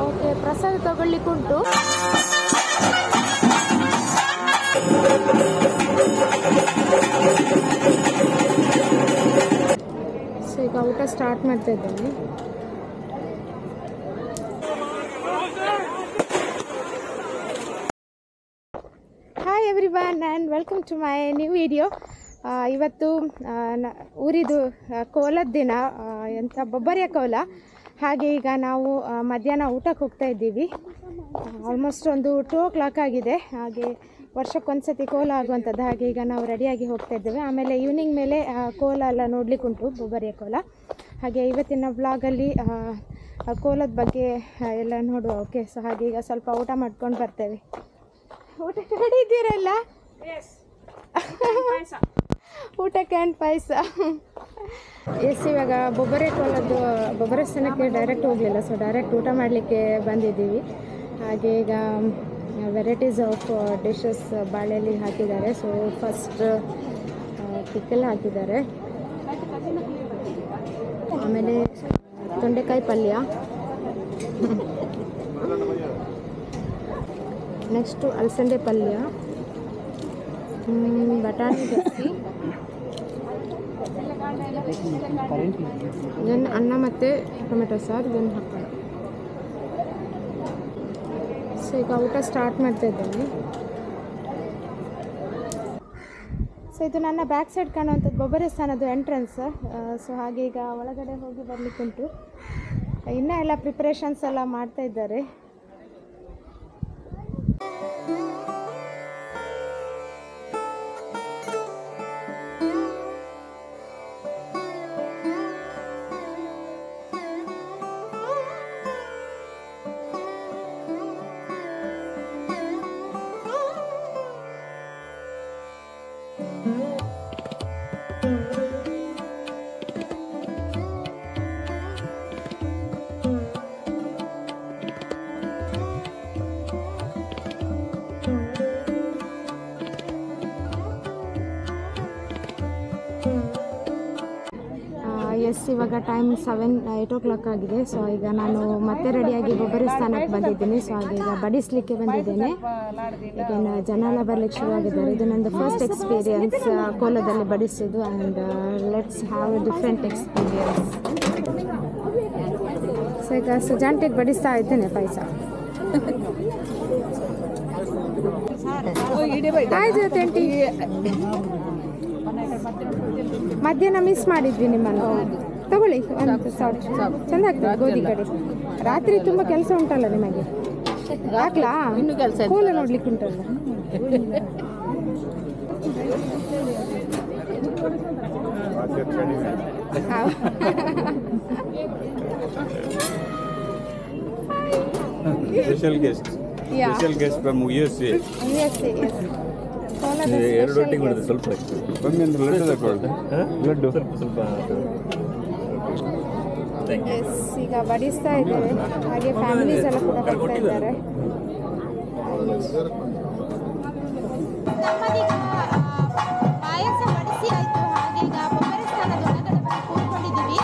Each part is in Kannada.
ಓಕೆ, ಪ್ರಸಾದ ತಗೊಳ್ಳಿಕ್ಕುಂಟು. ಸೊ ಈಗ ಊಟ ಸ್ಟಾರ್ಟ್ ಮಾಡ್ತಾ ಇದ್ದೇನೆ. Hi everyone and welcome to my new video. ಇವತ್ತು ಊರಿದು ಕೋಲದ ದಿನ, ಎಂಥ ಬೊಬ್ಬರಿಯ ಕೋಲ. ಹಾಗೆ ಈಗ ನಾವು ಮಧ್ಯಾಹ್ನ ಊಟಕ್ಕೆ ಹೋಗ್ತಾ ಇದ್ದೀವಿ. ಆಲ್ಮೋಸ್ಟ್ ಒಂದು 2 o'clock ಆಗಿದೆ. ಹಾಗೆ ವರ್ಷಕ್ಕೊಂದು ಸತಿ ಕೋಲ ಆಗುವಂಥದ್ದು. ಹಾಗೆ ಈಗ ನಾವು ರೆಡಿಯಾಗಿ ಹೋಗ್ತಾ ಇದ್ದೇವೆ. ಆಮೇಲೆ ಈವ್ನಿಂಗ್ ಮೇಲೆ ಕೋಲ ಎಲ್ಲ ನೋಡಲಿಕ್ಕುಂಟು, ಬೊಬ್ಬರಿಯ ಕೋಲ. ಹಾಗೆ ಇವತ್ತಿನ ವ್ಲಾಗಲ್ಲಿ ಕೋಲದ ಬಗ್ಗೆ ಎಲ್ಲ ನೋಡುವ. ಓಕೆ, ಸೊ ಹಾಗೆ ಈಗ ಸ್ವಲ್ಪ ಊಟ ಮಾಡ್ಕೊಂಡು ಬರ್ತೇವೆ. ಊಟಕ್ಕೆ ರೆಡಿ ಇದ್ದೀರಲ್ಲ? ಊಟಕ್ಕೆ ಆ್ಯಂಡ್ ಪಾಯಸ. ಎಸ್, ಇವಾಗ ಬೊಬ್ಬರೆ ಕೋಲದ್ದು ಬೊಬ್ಬರೆ ಸ್ಥಾನಕ್ಕೆ ಡೈರೆಕ್ಟ್ ಹೋಗಲಿಲ್ಲ. ಸೊ ಡೈರೆಕ್ಟ್ ಊಟ ಮಾಡಲಿಕ್ಕೆ ಬಂದಿದ್ದೀವಿ. ಹಾಗೆ ಈಗ ವೆರೈಟೀಸ್ ಆಫ್ ಡಿಶಸ್ ಬಾಳೆಯಲ್ಲಿ ಹಾಕಿದ್ದಾರೆ. ಸೊ ಫಸ್ಟ್ ಪಿಕ್ಕಲ್ ಹಾಕಿದ್ದಾರೆ, ಆಮೇಲೆ ತೊಂಡೆಕಾಯಿ ಪಲ್ಯ, ನೆಕ್ಸ್ಟು ಅಲಸಂದೆ ಪಲ್ಯ, ಬಟಾಣಿ ಗಸಿ, ದೆನ್ ಅನ್ನ ಮತ್ತು ಟೊಮೆಟೊ ಸಾರು, ದೆನ್ ಹಪ್ಪಳ. ಸೊ ಈಗ ಊಟ ಸ್ಟಾರ್ಟ್ ಮಾಡ್ತಾ ಇದ್ದೇನೆ. ಸೊ ಇದು ನನ್ನ ಬ್ಯಾಕ್ ಸೈಡ್ ಕಾಣುವಂಥದ್ದು ಬೊಬ್ಬರೆ ಸ್ಥಾನದ್ದು ಎಂಟ್ರೆನ್ಸ್. ಸೊ ಹಾಗೆ ಈಗ ಒಳಗಡೆ ಹೋಗಿ ಬರಲಿಕ್ಕುಂಟು. ಇನ್ನೂ ಎಲ್ಲ ಪ್ರಿಪ್ರೇಷನ್ಸ್ ಎಲ್ಲ ಮಾಡ್ತಾ ಇದ್ದಾರೆ. ಎಸ್, ಇವಾಗ ಟೈಮ್ 8 o'clock ಆಗಿದೆ. ಸೊ ಈಗ ನಾನು ಮತ್ತೆ ರೆಡಿಯಾಗಿ ಬೊಬ್ಬರೆ ಸ್ಥಾನಕ್ಕೆ ಬಂದಿದ್ದೀನಿ. ಸೊ ಹಾಗೆ ಈಗ ಬಡಿಸಲಿಕ್ಕೆ ಬಂದಿದ್ದೇನೆ. ಈಗ ಜನ ಎಲ್ಲ ಬರಲಿಕ್ಕೆ ಶುರುವಾಗಿದ್ದಾರೆ. ಇದು ನಂದು ಫಸ್ಟ್ ಎಕ್ಸ್ಪೀರಿಯನ್ಸ್ ಕೋಲದಲ್ಲಿ ಬಡಿಸೋದು. And let's have a different experience. So ಈಗ ಸುಜಾಂಟಿಗೆ ಬಡಿಸ್ತಾ ಇದ್ದೇನೆ ಪಾಯಸ. ಆಯ್ತು ಆಂಟಿ, ಮಧ್ಯಾಹ್ನ ಮಿಸ್ ಮಾಡಿದ್ವಿ ನಿಮ್ಮನ್ನು. ತಗೊಳ್ಳಿ, ಒಂದು ಸಾಟ್ ಚೆಂದ ಆಗ್ತದೆ ಗೋಧಿ ಕಡೆ. ರಾತ್ರಿ ತುಂಬ ಕೆಲಸ ಉಂಟಲ್ಲ ನಿಮಗೆ, ಹಾಕ್ಲಾ? ಕೋಲ ನೋಡ್ಲಿಕ್ಕೆ ಉಂಟಲ್ಲ. Special guest from USA. USA, yes. ಎರಡು ಒಟ್ಟಿಗೆ ಮಾಡಿದೆ. ಸ್ವಲ್ಪ ಕಮ್ಮಿ ಅಂದ್ರೆ ಲಡ್ಡು ತಗೊಳ್ಳಿ. ಲಡ್ಡು ಸ್ವಲ್ಪ. ಎಸ್, ಈಗ ಬಡಿಸ್ತಾ ಇದ್ದೇವೆ. ಹಾಗೆ ಫ್ಯಾಮಿಲೀಸ್ ಎಲ್ಲ ಕೂಡ ಬರ್ತಾ ಇದ್ದಾರೆ. ಪಾಯಸ ಬಡಿಸಿ ಆಯಿತು. ಹಾಗೆ ಈಗ ಬೊಬ್ಬರೆ ಸ್ಥಾನದ ಒಳಗಡೆ ಬಂದು ಕೂತ್ಕೊಂಡಿದ್ದೀವಿ.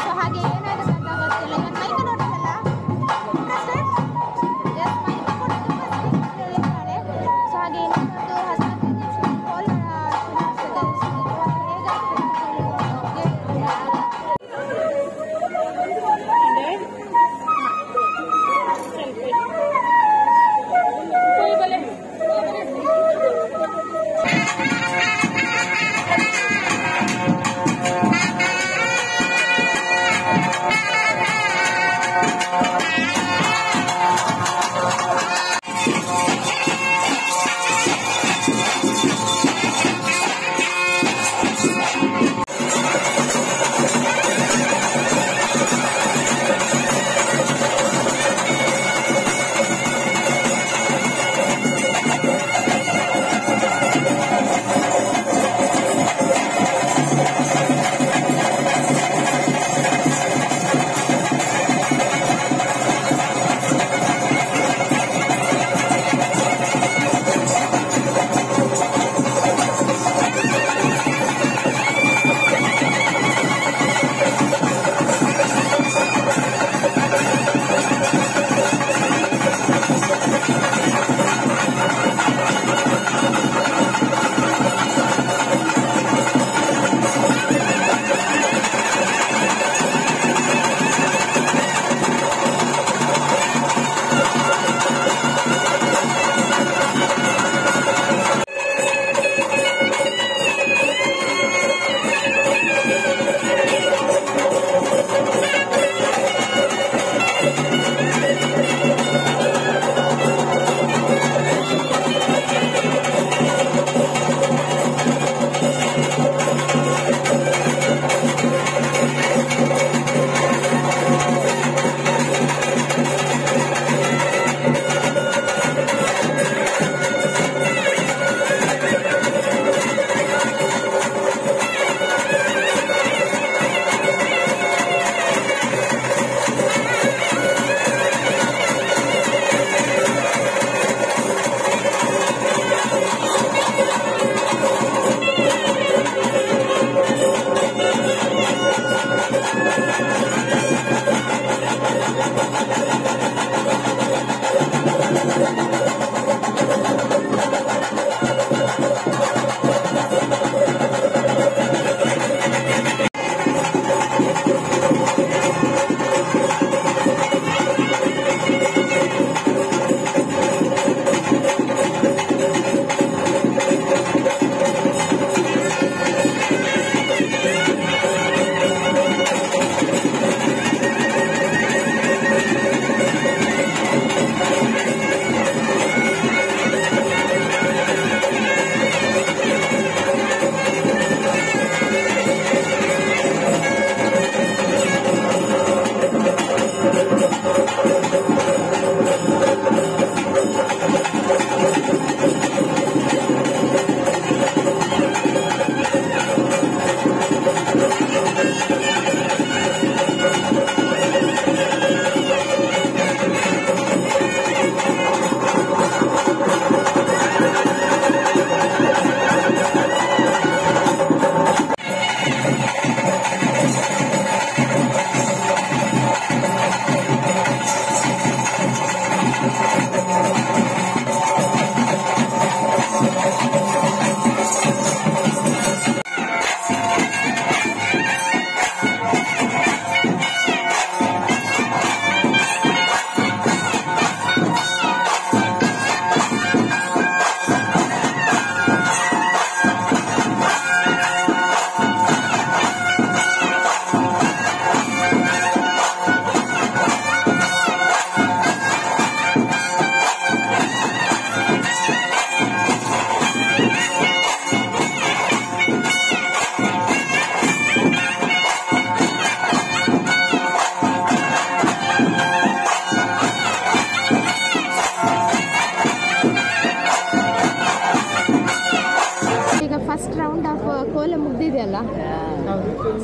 ಸೊ ಹಾಗೆ ಏನಾಗುತ್ತೆ ಅಂತ ಗೊತ್ತಿಲ್ಲ. ಇವತ್ತು ಮೈಕ್ ನೋಡೋದಲ್ಲ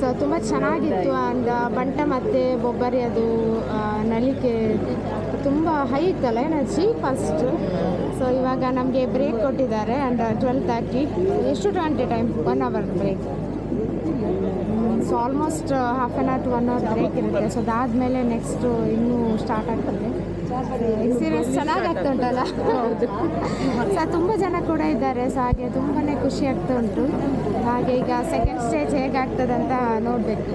ಸೊ ತುಂಬ ಚೆನ್ನಾಗಿತ್ತು. ಆ್ಯಂಡ್ ಬಂಟ ಮತ್ತು ಬೊಬ್ಬರಿ ಅದು ನಳಿಕೆ ತುಂಬ ಹೈ ಇತ್ತಲ್ಲ ಎನರ್ಜಿ ಫಸ್ಟು. ಸೊ ಇವಾಗ ನಮಗೆ ಬ್ರೇಕ್ ಕೊಟ್ಟಿದ್ದಾರೆ. ಆ್ಯಂಡ್ 12:30 ಎಷ್ಟು 20 time 1 hour break. So almost half an hour to 1 hour break ಇರುತ್ತೆ. ಸೊ ಅದಾದಮೇಲೆ ನೆಕ್ಸ್ಟು ಇನ್ನೂ ಸ್ಟಾರ್ಟ್ ಆಗ್ತದೆ. ಎಕ್ಸ್ಪೀರಿಯನ್ಸ್ ಚೆನ್ನಾಗಿ ಆಗ್ತಾ ಉಂಟಲ್ಲ. ಹೌದು. ಸೊ ತುಂಬ ಜನ ಕೂಡ ಇದ್ದಾರೆ. ಸೊ ಹಾಗೆ ತುಂಬಾ ಖುಷಿ ಆಗ್ತಾ ಉಂಟು. ಹಾಗೆ ಈಗ ಸೆಕೆಂಡ್ ಸ್ಟೇಜ್ ಹೇಗಾಗ್ತದೆ ಅಂತ ನೋಡಬೇಕು.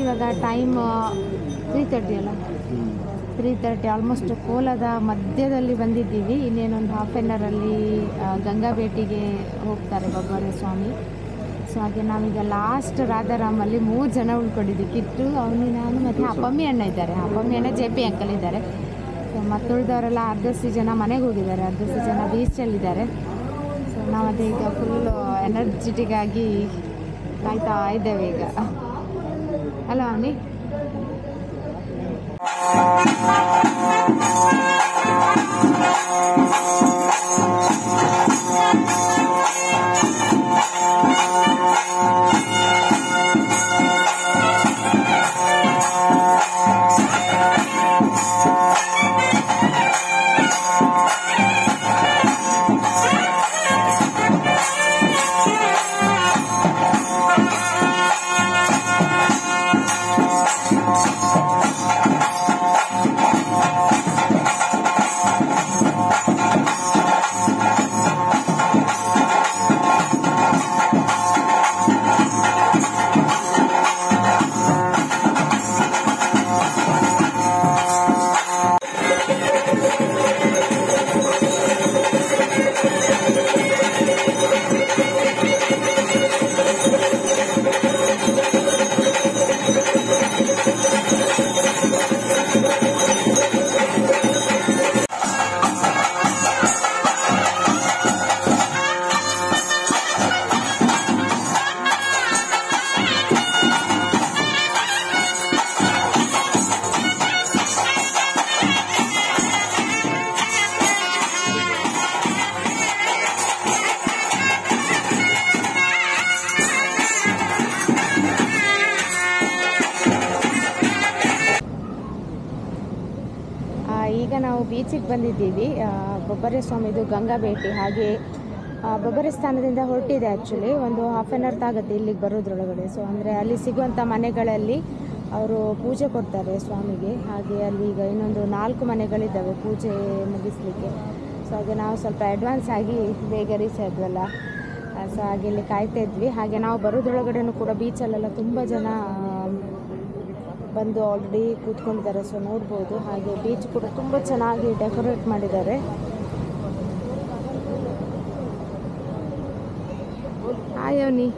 ಇವಾಗ ಟೈಮ್ 3:30 ಅಲ್ಲ, 3:30 ಆಲ್ಮೋಸ್ಟ್ ಕೋಲದ ಮಧ್ಯದಲ್ಲಿ ಬಂದಿದ್ದೀವಿ. ಇನ್ನೇನೊಂದು ಹಾಫ್ ಆನ್ ಅವರಲ್ಲಿ ಗಂಗಾ ಭೇಟಿಗೆ ಹೋಗ್ತಾರೆ ಬೊಬ್ಬರೆ ಸ್ವಾಮಿ. ಸೊ ಹಾಗೆ ನಾವೀಗ ಲಾಸ್ಟ್ ರಾಧಾರಾಮಲ್ಲಿ 3 ಜನ ಉಳ್ಕೊಂಡಿದ್ದೀವಿ. ಕಿಟ್ಟು, ಅವನು, ನಾನು ಮತ್ತು ಅಪ್ಪಮ್ಮಿ ಅಣ್ಣ ಇದ್ದಾರೆ. ಅಪ್ಪಮ್ಮಿ ಅಣ್ಣ JP ಅಂಕಲ್ ಇದ್ದಾರೆ. ಸೊ ಮತ್ತುಳಿದವರೆಲ್ಲ ಅರ್ಧಷ್ಟು ಜನ ಮನೆಗೆ ಹೋಗಿದ್ದಾರೆ, ಅರ್ಧಷ್ಟು ಜನ ಬೀಚಲ್ಲಿದ್ದಾರೆ. ಸೊ ನಾವು ಅದೇ ಈಗ ಫುಲ್ಲು ಎನರ್ಜಿಟಿಕ್ ಆಗಿ ಕಾಯ್ತಾ ಇದ್ದೇವೆ ಈಗ. ಅಲ್ಲ ಅನ್ನಿ? ಬಂದಿದ್ದೀವಿ. ಬೊಬ್ಬರೆ ಸ್ವಾಮಿದು ಗಂಗಾ ಭೇಟಿ. ಹಾಗೆ ಬೊಬ್ಬರೆ ಸ್ಥಾನದಿಂದ ಹೊರಟಿದೆ. ಆ್ಯಕ್ಚುಲಿ ಒಂದು ಹಾಫ್ ಆನ್ ಅವರ್ ಆಗುತ್ತೆ ಇಲ್ಲಿಗೆ ಬರೋದ್ರೊಳಗಡೆ. ಸೊ ಅಂದರೆ ಅಲ್ಲಿ ಸಿಗುವಂಥ ಮನೆಗಳಲ್ಲಿ ಅವರು ಪೂಜೆ ಕೊಡ್ತಾರೆ ಸ್ವಾಮಿಗೆ. ಹಾಗೆ ಅಲ್ಲಿ ಈಗ ಇನ್ನೊಂದು 4 ಮನೆಗಳಿದ್ದಾವೆ ಪೂಜೆ ಮುಗಿಸ್ಲಿಕ್ಕೆ. ಸೊ ಹಾಗೆ ನಾವು ಸ್ವಲ್ಪ ಅಡ್ವಾನ್ಸ್ ಆಗಿ ಬೇಗ ರೀಚ್ ಆದ್ವಲ್ಲ. ಸೊ ಹಾಗೆ ಇಲ್ಲಿ ಕಾಯ್ತಾ ಇದ್ವಿ. ಹಾಗೆ ನಾವು ಬರೋದ್ರೊಳಗಡೆನೂ ಕೂಡ ಬೀಚಲ್ಲೆಲ್ಲ ತುಂಬ ಜನ ಬಂದು ಆಲ್ರೆಡಿ ಕೂತ್ಕೊಂಡಿದ್ದಾರೆ. ಸೊ ನೋಡ್ಬೋದು. ಹಾಗೆ ಬೀಚ್ ಕೂಡ ತುಂಬ ಚೆನ್ನಾಗಿ ಡೆಕೋರೇಟ್ ಮಾಡಿದ್ದಾರೆ. ಹಾಯ್ ಅವನಿ.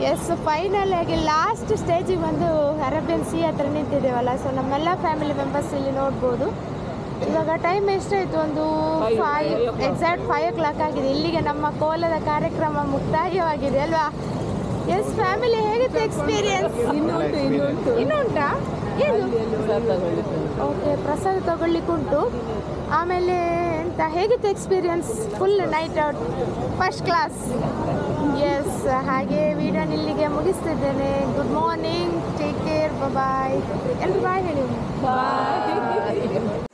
ಎಸ್, ಫೈನಲ್ ಆಗಿ ಲಾಸ್ಟ್ ಸ್ಟೇಜಿಗೆ ಬಂದು ಅರೇಬಿಯನ್ ಸೀ ಹತ್ರ ನಿಂತಿದ್ದೇವಲ್ಲ. ಸೊ ನಮ್ಮೆಲ್ಲ ಫ್ಯಾಮಿಲಿ ಮೆಂಬರ್ಸ್ ಇಲ್ಲಿ ನೋಡ್ಬೋದು. ಇವಾಗ ಟೈಮ್ ಎಷ್ಟಾಯಿತು? ಒಂದು 5 ಎಕ್ಸಾಕ್ಟ್ 5 o'clock ಆಗಿದೆ. ಇಲ್ಲಿಗೆ ನಮ್ಮ ಕೋಲದ ಕಾರ್ಯಕ್ರಮ ಮುಕ್ತಾಯವಾಗಿದೆ ಅಲ್ವಾ? ಎಸ್ ಫ್ಯಾಮಿಲಿ, ಹೇಗಿತ್ತು ಎಕ್ಸ್ಪೀರಿಯನ್ಸ್? ಇನ್ನೂ ಉಂಟಾ? ಏನು? ಓಕೆ, ಪ್ರಸಾದ ತಗೊಳ್ಳಿಕ್ಕುಂಟು. ಆಮೇಲೆ ಎಂತ ಹೇಗಿತ್ತು experience? Full night out, first class. Yes, ಹಾಗೆ ವಿಡಿಯೋನ ಇಲ್ಲಿಗೆ ಮುಗಿಸ್ತಿದ್ದೇನೆ. Good morning, take care, bye. ಎಲ್ರು ಬಾಯ್ ಹೇಳಿ. ಬಾಯ್.